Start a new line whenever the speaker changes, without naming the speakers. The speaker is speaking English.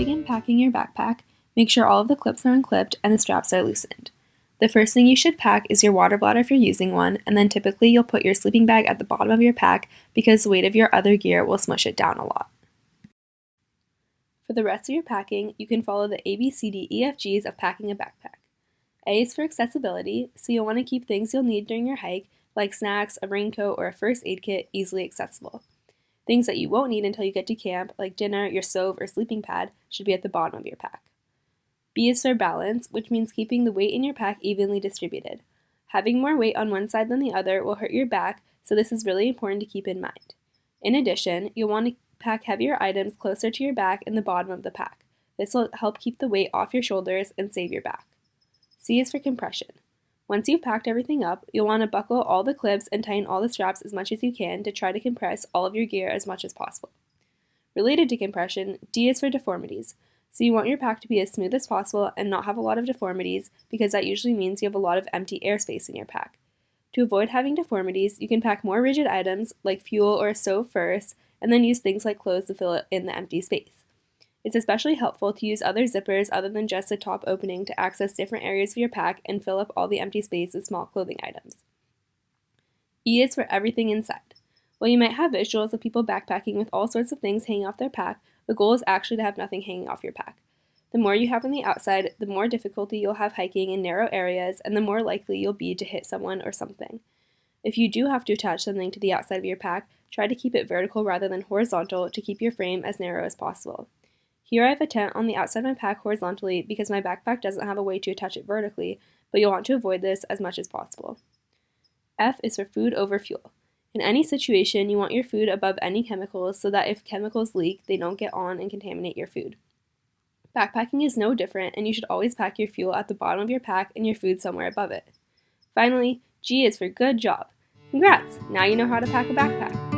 begin packing your backpack, make sure all of the clips are unclipped and the straps are loosened. The first thing you should pack is your water bladder if you're using one, and then typically you'll put your sleeping bag at the bottom of your pack because the weight of your other gear will smush it down a lot. For the rest of your packing, you can follow the ABCDEFGs of packing a backpack. A is for accessibility, so you'll want to keep things you'll need during your hike, like snacks, a raincoat, or a first aid kit, easily accessible. Things that you won't need until you get to camp, like dinner, your stove, or sleeping pad, should be at the bottom of your pack. B is for balance, which means keeping the weight in your pack evenly distributed. Having more weight on one side than the other will hurt your back, so this is really important to keep in mind. In addition, you'll want to pack heavier items closer to your back in the bottom of the pack. This will help keep the weight off your shoulders and save your back. C is for compression. Once you've packed everything up, you'll want to buckle all the clips and tighten all the straps as much as you can to try to compress all of your gear as much as possible. Related to compression, D is for deformities. So you want your pack to be as smooth as possible and not have a lot of deformities because that usually means you have a lot of empty airspace in your pack. To avoid having deformities, you can pack more rigid items like fuel or a stove first and then use things like clothes to fill in the empty space. It's especially helpful to use other zippers other than just the top opening to access different areas of your pack and fill up all the empty space with small clothing items. E is for everything inside. While you might have visuals of people backpacking with all sorts of things hanging off their pack, the goal is actually to have nothing hanging off your pack. The more you have on the outside, the more difficulty you'll have hiking in narrow areas and the more likely you'll be to hit someone or something. If you do have to attach something to the outside of your pack, try to keep it vertical rather than horizontal to keep your frame as narrow as possible. Here I have a tent on the outside of my pack horizontally because my backpack doesn't have a way to attach it vertically, but you'll want to avoid this as much as possible. F is for food over fuel. In any situation, you want your food above any chemicals so that if chemicals leak, they don't get on and contaminate your food. Backpacking is no different, and you should always pack your fuel at the bottom of your pack and your food somewhere above it. Finally, G is for good job. Congrats! Now you know how to pack a backpack.